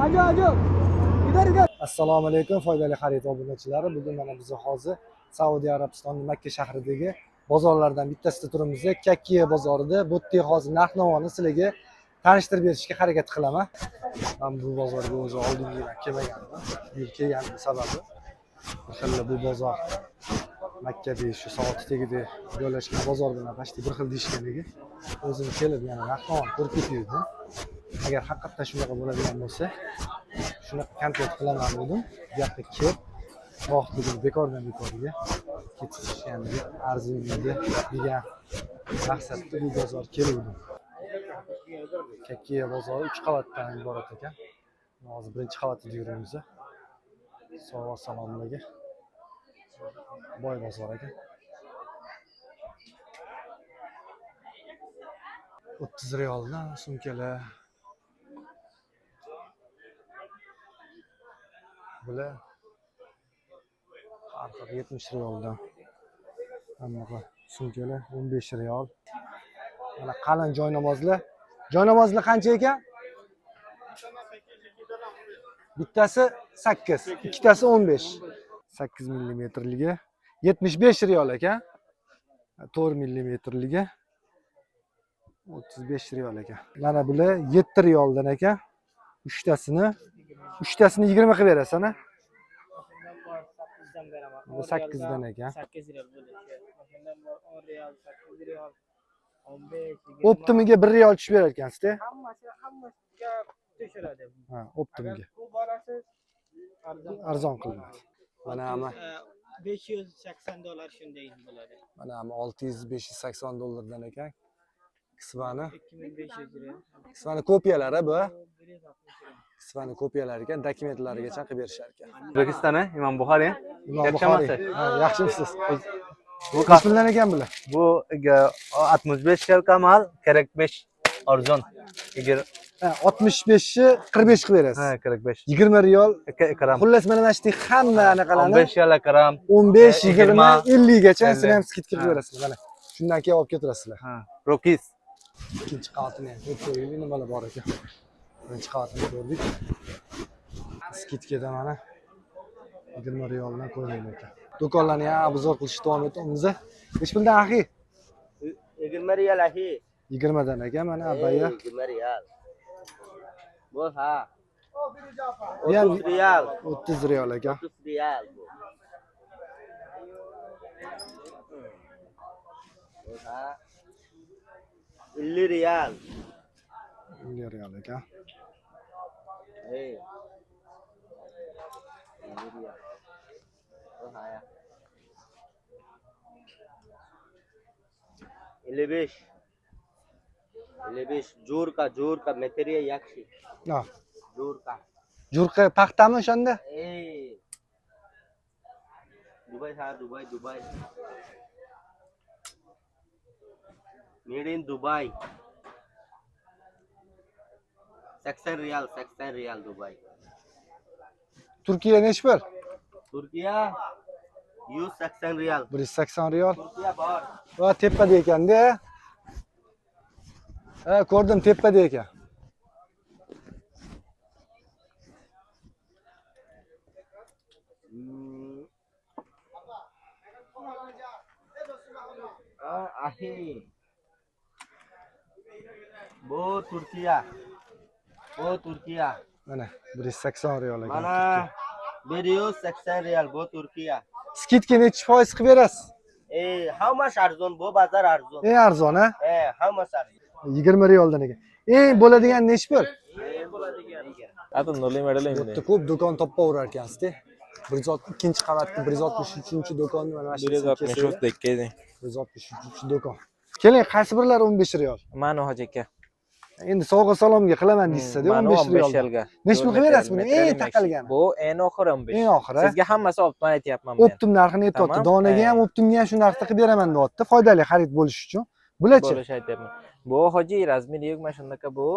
Ajo, ajo. İdar. Assalomu alaykum foydali xarid obunachilari. Bugun mana biz hozir Saudiya Arabistonining Makka shahridagi bozorlardan bittasida turibmiz. Kakkiya bozorida bu yerda hozir narx-navoni sizlarga tanishtirib berishga harakat qilaman. Men bu bozorga o'zi oldingi yil kelmaganman. Bu yil kelganim sababi xilla bu bozor Makkada shu soat tagida joylashgan bozor bilan почти bir xil deyishganligi o'zim kelib yana narx-navoni ko'rib ketdim. Agar haqiqatdan shunaqa bo'ladigan bo'lsa, shunaqa kontent qilaman dedim. Bu yoqqa kelib, vaqtida bekordan bekorga ketish, ya'ni arziydi degan maqsadda bu bozor keldim. Kakkiya bozori 3 qavatdan iborat ekan. Hozir birinchi qavatda yuribmiz. Sog' salomlarga. Boy bozor ekan. 30 riyoldan sumkalar. Bular har 70 riyoldan. Hamma sumkalar 15 riyol. Mana qalin joynamozlar. Joynamozlar qancha ekan? Bittasi 8, ikkitasi 15. 8 mmligi 75 riyol ekan. 4 mmligi 35 riyol ekan. Mana bular 7 riyoldan ekan. 3tasini 20 qilib berasan a? 8 dan ekan. 8 riyol bo'lishi. O'shandan 10 riyol, 8 riyol, 15, 20. Optimiga 1 riyol tushib berar ekansiz-da? Hammasiga tushiradi. Ha, optimiga. Bu borasiz Arzon qilinadi. Mana ama 580 dollar shunday bo'ladi. mana ama 600-580 dollardan ekan. Qismani 2500 riyol. qismani kopiyalari bu. Qismani kopiyalari ekan, dokumentlarigacha qilib berishar ekan. O'zbekiston Imom Buxoriy. Imom Yaxshimisiz? Buxoriy. Ha, yaxshimisiz. Bu Qismlar ekan bular. bu 65 kel kamal, kerak 5 arzon. Ha, 65 ni 45 qilib berasiz. Ha, kerak 5. 20 riyol. Ikram. Xullas mana shu hamma anaqalarni 15 yil akram. 15, 20, 50 gacha 50. sizlar ham skidka qilib berasizlar. Mana shundan keyin olib ketasizlar. Ha, Rokis. Ikkinchi qavatini ham ko'rib ko'ringlar, nimalar bor ekan. Birinchi qavatini ko'rdik. Skidkada mana 20 riyoldan qo'yilgan ekan. Do'konlarni ham obzor qilishni davom etamiz. Nech puldan axi? 20 riyol ahi. 20 dan ekan mana abaya. 20 riyol. Bu ha. Bu ham 30 riyol. 30 riyol ekan. 30 riyol bu. Bu ha. 50 riyol. 50 riyol ekan. Hey. 50 riyol. Bu ha ya. 55. 55 jo'r ka material yaxshi. Ha. Jo'r ka. Jurqa paxtami o'shanda? Ey. Dubai. Made in Dubai. 80 riyal Dubai. Turkiya nech pul? Turkiya 180 riyal. 180 riyol. Turkiya bor. Va tepada ekanda. Ha, ko'rdim tepada ekan. Ahi. Bu Turkiya. Mana 180 riyol ekan. Mana 180 riyal bu Turkiya. Skidka necha foiz qilib berasiz? How much arzon bu bazar arzon? Eng arzon ha? How much arzon? 20 riyoldan ekan. Eng bo'ladigan nech pul? Bo'ladigan. Atun nurli medal endi. Bitta ko'p do'kon topaverar ekansiz-da. 162 qavatda 163-do'konni mana shu 163 dekka. 163-do'kon. Keling, qaysi birlari 15 riyol? Mana hoji aka. Endi sovg'a salomga qilaman deysiz-da 15 riyol. yilga. Nech pul qilib berasiz buni? Eng taqalgani. Bu eng oxiri 15. Eng oxiri. Sizga hammasi optimni aytyapman men. Optim narxini aytyapti. Tamam. Donaga ham, optimga ham shu narxda qilib beraman deyapti. Foydali xarid bo'lish uchun. Bularchi? Bo'lish aytyapman. Bu hoji razmeri yo'q, mana shundaqa bu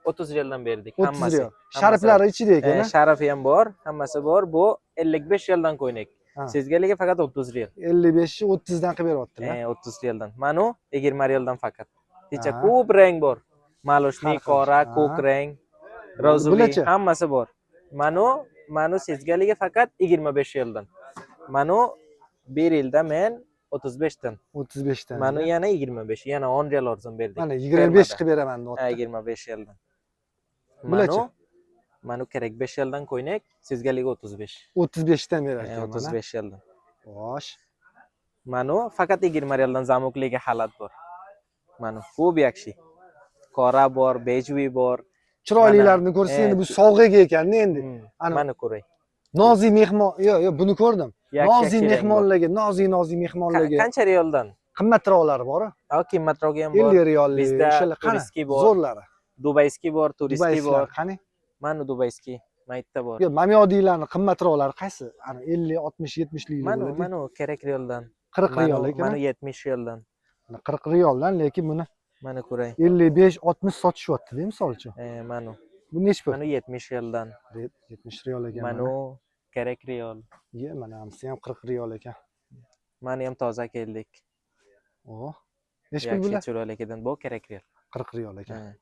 30 riyoldan berdik 30 hammasi. riyol. Shariflari ichida ekan. Sharafi ham bor, hammasi bor. Bu 55 riyoldan qo'ydik. Sizga faqat 30 riyol. 55 ni 30 dan qilib beryaptilar. 30 riyoldan. Mana 20 riyoldan faqat. Kecha ko'p rang bor. Maloshni, qora, ko'k rang. Rozuvi Bularchi? hammasi bor. Manu sizgaligi faqat 25 yildan. Manu 1 yilda men 35 dan. 35 dan. Manu yana 25, yana 10 riyal arzon berdik. Mana 25 qilib beraman Ha, deyapti. 25 yildan. Bularchi? Manu kerak 5 yildan ko'ynak, sizgaligi 35. 35 dan berar ekan mana. 35 yildan. Xo'sh. Manu faqat 20 riyaldan zamokliga halat bor. Manu ko'p yaxshi. Qora bor, bejvi bor. Chiroylilarini ko'rsa endi bu sovg'aga ekanda endi. Ana Mana ko'ray. nozik mehmon, yo'q, buni ko'rdim. Nozik Yaxshi mehmonlarga, nozik mehmonlarga Qancha riyoldan? qimmatroqlari bor. Qimmatroqi ham bor. 50 riyollik, Bizda o'shalar qani? turistki bor. Zo'rlari. Dubayskiy bor, turistskiy bor. Dubayskilar qani? Mana Dubayskiy, maytda bor. Yo'q, mamyodiylarning qimmatroqlari qaysi? Ana 50, 60, 70 liklar bo'ladi. Mana kerak riyoldan. 40 riyol ekan. Mana 70 riyoldan. 40 riyoldan, lekin buni Mana ko'ray. 55, 60 sotishyapti-da, misol uchun. Mana. Bu nech pul? Mana 70 riyoldan. 70 riyol ekan. Mana kerak riyol. Mana hamsi ham 40 riyol ekan. Mana ham toza keldik. Oh. Nech pul bular? Chiroyligidan bu kerak riyol. 40 riyol ekan.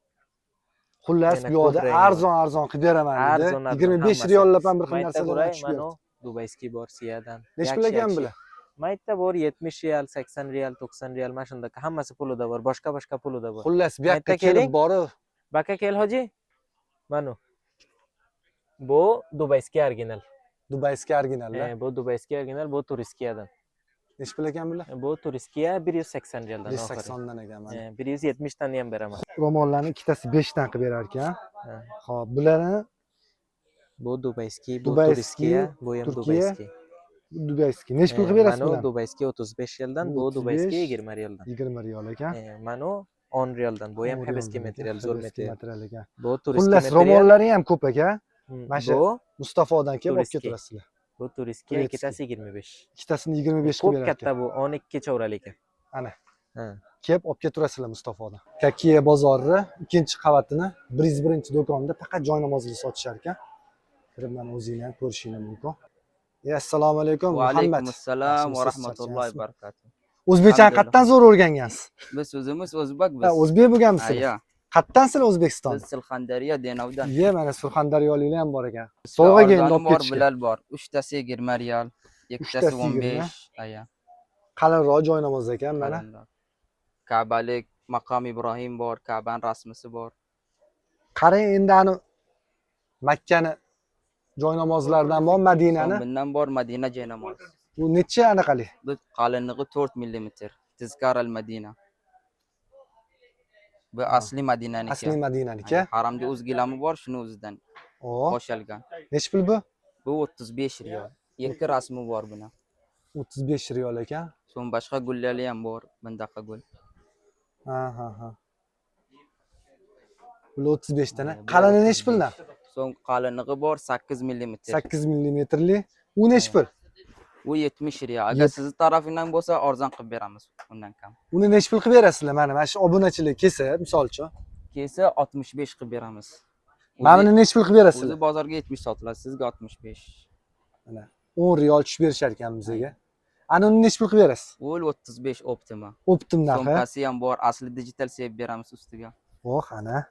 Xullas bu yoqda arzon qilib beraman dedi. 25 riyollab ham bir xil narsalar tushib mana Dubayskiy bor Siyadan. Nech pul ekan bular? Maytda bor 70 riyal, 80 riyal, 90 riyal mana shunday hammasi pulida bor, boshqa pulida bor. Xullas bu yoqqa kelib borib. Baka kel hoji. Mana. Bu Dubayskiy original. Dubayskiy original. Bu Dubayskiy original, bu turistkiyadan. Nech pul ekan bular? Bu turistkiya 180 riyaldan. 180 dan ekan mana. 170 dan ham beraman. Ro'mollarni ikkitasi 5 dan qilib berar ekan. Xo'p, bularni bu Dubayskiy, bu turistkiya, bu ham Dubayskiy. Dubayskiy. Nech pul qilib berasiz bularni? Mana Dubayskiy 35 yildan, bu Dubayskiy 20 riyaldan. 20 riyol ekan. Mana 10 riyaldan. Bu ham hibsga material, zo'r material ekan. Bu turistkiy material. Xullas, ro'mollari ham ko'p ekan. Mana shu bu Mustafodan kelib olib keturasizlar. Bu turistkiy ikkitasi 25. Ikkitasini 25 qilib berar ekan. Katta bu 12 chovrali ekan. Ana. Kelib olib keturasizlar Mustafodan. Kakiya bozori ikkinchi qavatini birinchi do'konda faqat joynamozli sotishar ekan. Kirib mana o'zingiz ham ko'rishingiz mumkin. Assalomu alaykum Muhammad. Va alaykum assalom va rahmatullohi va barakatuh. O'zbekchani qayerdan zo'r o'rgangansiz? Biz o'zimiz o'zbek biz. Ha, o'zbek bo'lganmisiz? Ayyo. Qayerdansizlar O'zbekiston? Biz Surxondaryo Denovdan. Mana Surxondaryoliklar ham bor ekan. Sovg'aga endi olib ketishgan. Bilal bor. 3tasi 20 riyal, 2tasi 15. Ayyo. Qalinroq joynamoz ekan mana. Ka'balik, Maqom Ibrohim bor, Ka'ban rasmisi bor. Qarang endi ani Makkani joynamozlardan bor, Madinani. Bundan bor Madina joynamoz. Bu necha anaqali? Bu qalinligi 4 mm. Tizkar al-Madina. Bu asli Madinaniki. Asli Madinaniki. Haramda o'z gilami bor, shuni o'zidan qo'shilgan. Nech pul bu? Bu 35 riyol. Ikki rasmi bor buni. 35 riyol ekan. So'ng boshqa gullari ham bor, bundaqa gul. Ha. Bu 35 tana. Qalini nech puldan? So'ng qalinligi bor 8 mm. 8 mmli. U nech pul? U 70 riyol. Agar siz tarafingdan bo'lsa, arzon qilib beramiz undan kam. Uni nech pul qilib berasizlar? Mana shu obunachilar kelsa, misol uchun. Kelsa 65 qilib beramiz. Mana buni nech pul qilib berasizlar? O'zi bozorga 70 sotiladi, sizga 65. Mana 10 riyol tushib berishar ekan bizga. Ana uni nech pul qilib berasiz? U 35 optima. Optim narxi. So'mkasi ham bor, asli digital sevib beramiz ustiga. Ana.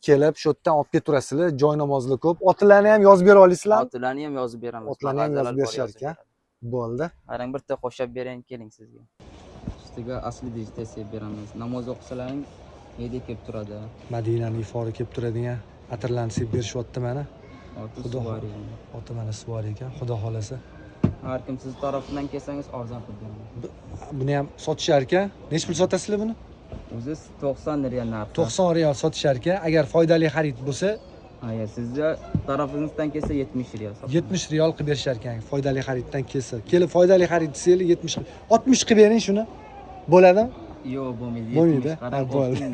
Kelib shu yerdan olib keturasizlar, joynamozli ko'p. Otlarni ham yozib bera olasizlarmi? Otlarni ham yozib beramiz. Otlarni ham yozib berishar ekan. Bo'ldi. Qarang, bitta qo'shib bering, keling sizga. Ustiga asli digital sevib beramiz. Namoz o'qisalaring, nega kelib turadi? Madinani ifori kelib turadigan atirlarni sevib berishyapti mana. Xudo xohlasa. Oti mana suvar ekan, xudo xolasa. Har kim siz tarafdan kelsangiz arzon qilib beraman. Buni ham sotishar ekan. Nech pul sotasizlar buni? O'zi 90 riyal narxi. 90 riyal sotishar ekan. Agar foydali xarid bo'lsa, Ayyo, sizga tarafingizdan kelsa 70 riyal sotaman. 70 riyal qilib berishar ekan. Foydali xariddan kelsa. Kelib foydali xarid desanglar 70, 60 qilib bering shuni. Bo'ladimi? Yo'q, bo'lmaydi. Bo'lmaydi. Bo'ldi.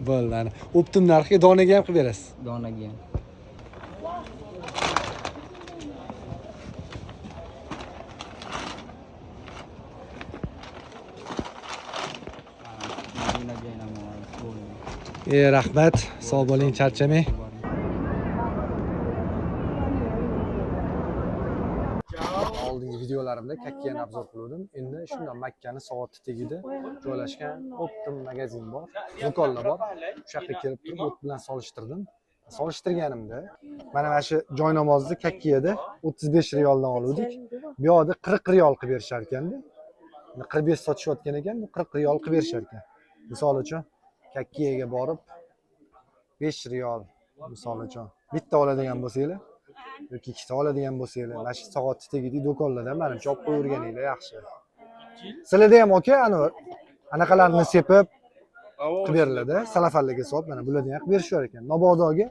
Bo'ldi. Ana optim narxiga donaga ham qilib berasiz. Donaga ham. Rahmat, sog' bo'ling, charchamang. Oldingi videolarim bozorda Kakkiyani obzor qildim. Endi shundan Makkani soati tagida joylashgan Optim magazin bor, do'konlar bor. O'sha yerga kelib turib, o't bilan solishtirdim. Solishtirganimda mana shu joy namozni Kakkiyada 35 riyoldan oldik. Bu yoqda 40 riyol qilib berishar ekanda. 45 sotishayotgan ekan, 40 riyol qilib berishar ekan. Misol uchun Kakkiyaga borib 5 riyol misol uchun bitta oladigan bo'lsanglar yoki ikkita oladigan bo'lsanglar, mana shu soatni tagidagi do'konlarda menimcha olib qo'yverganinglar yaxshi. Sizlarda ham aka, anaqalarni sepib qilib beriladi, salafanlarga solib, mana bularni ham qilib berishar ekan. Mabodoga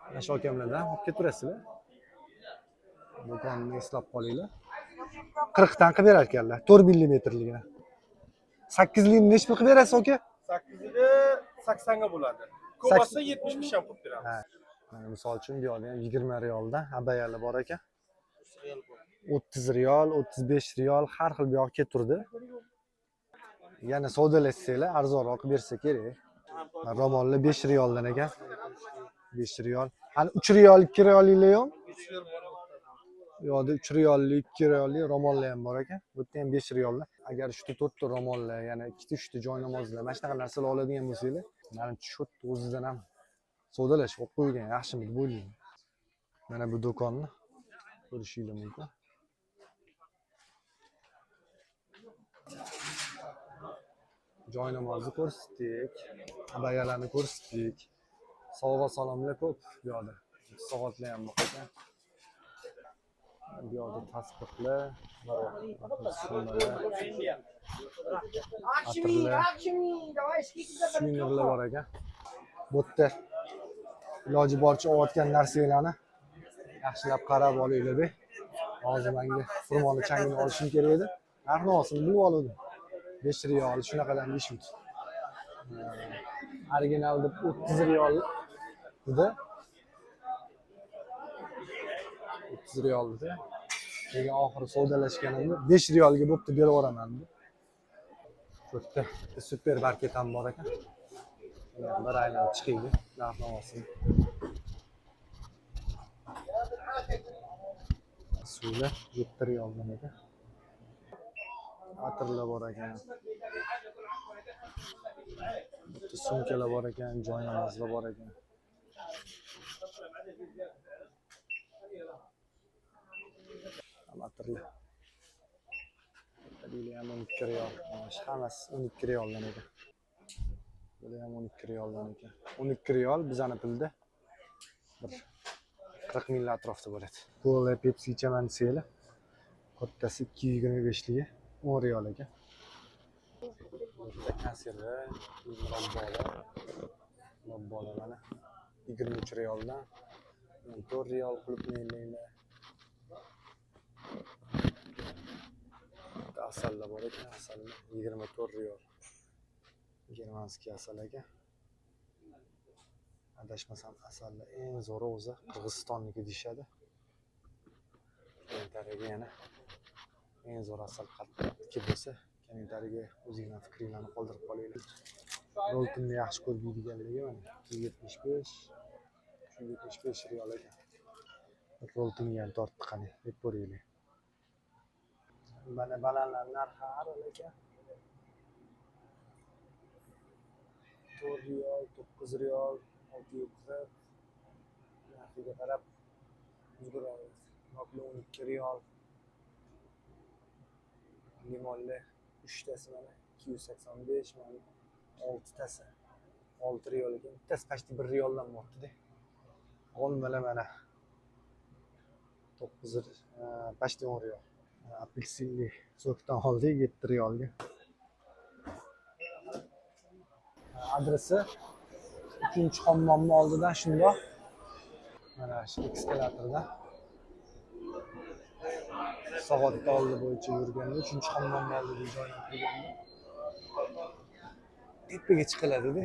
mana shu akamlardan olib ketaverasizlar. Do'konni eslab qolinglar. 40 dan qilib berar ekanlar, 4 millimetrligini. 8 lik nech pul qilib berasiz aka? 8'de 80 ga bo'ladi. Ko'p bo'lsa 75 ham qilib beramiz. Ha. Mana misol uchun bu yerda ham 20 riyoldan abayalar bor ekan. 30 riyol, 35 riyol har xil bu yoqqa keturdi. Yana savdolashsanglar arzonroq qilib bersa kerak. Romonlar 5 riyoldan ekan. 5 riyol. Hali 3 riyol, 2 riyolliklar yo'q. Bu yoqda 3 riyollik, 2 riyollik romonlar ham bor ekan. Bu yerda ham 5 riyollar. Agar shu 4 ta romonlar, yana 2 ta 3 ta joy namozlar, mana shunaqa narsalar oladigan bo'lsanglar, menimcha shu o'zidan ham savdolashib olib qo'ygan yaxshimi deb o'ylayman. Mana bu do'konni ko'rishinglar mumkin. Joy namozni ko'rsatdik, abayalarni ko'rsatdik. Sovg'a salomlar ko'p bu yoqda. Soatlar ham bor ekan. Bu yoqda tasbihlar, suyunirlar bor ekan. Bu yerda iloji boricha olayotgan narsalarni yaxshilab qarab olinglar. Hozir menga xurmoni changini olishim kerak edi. Narxni olsin bilib oldim. 5 riyol shunaqadan deyishdi. Original deb 30 riyol dedi. 30 riyol dedi. Keyin oxiri savdolashganimda 5 riyolga bo'pti beraveraman dedi. Bu yerda supermarket ham bor ekan. Bir aylanib chiqaylik, narxni olsin. Suvlar 7 riyoldan ekan. Atirlar bor ekan. Bitta sumkalar bor ekan, joy namozlar bor ekan. Atirlar. Bular ham 12 riyol. Hammasi 12 riyoldan ekan. Bular ham 12 riyoldan ekan. 12 riyol bizani pulda bir 40 ming atrofida bo'ladi. Cola, Pepsi ichaman desanglar, kattasi 225 ligi 10 riyol ekan. Bitta konserva, lobbolar mana 23 riyoldan 4 riyol qilib neylaylar. Asallar bor ekan, asallar 24 riyol. Germanskiy asal ekan. Adashmasam asallar eng zo'ri o'zi Qirg'izistonniki deyishadi. Kommentariyaga yana eng zo'r asal qayerki bo'lsa, kommentariyaga o'zingizning fikringizni qoldirib qo'yinglar. Roltinni yaxshi ko'rmaydiganlarga mana 275 riyol ekan. Roltinga ham tortdi qani, deb ko'ringlar. Mana bananlar narxi har xil ekan. 4 riyol, 9 riyol, 640. Narxiga qarab yuguramiz. Nokli 12 riyol. Limonlar 3 tasi mana 285, mana 6 tasi 6 riyol ekan. Bittasi почти 1 riyoldan bo'pti-da. Olmalar mana 9 почти 10 riyol. Apelsinli sokdan oldik 7 riyolga. Adresi 3-hammomni oldidan shundoq. Mana shu eskalatorda. Soatda oldi bo'yicha yurganda 3-hammomni oldida joylab turganda. Tepaga chiqiladi-da.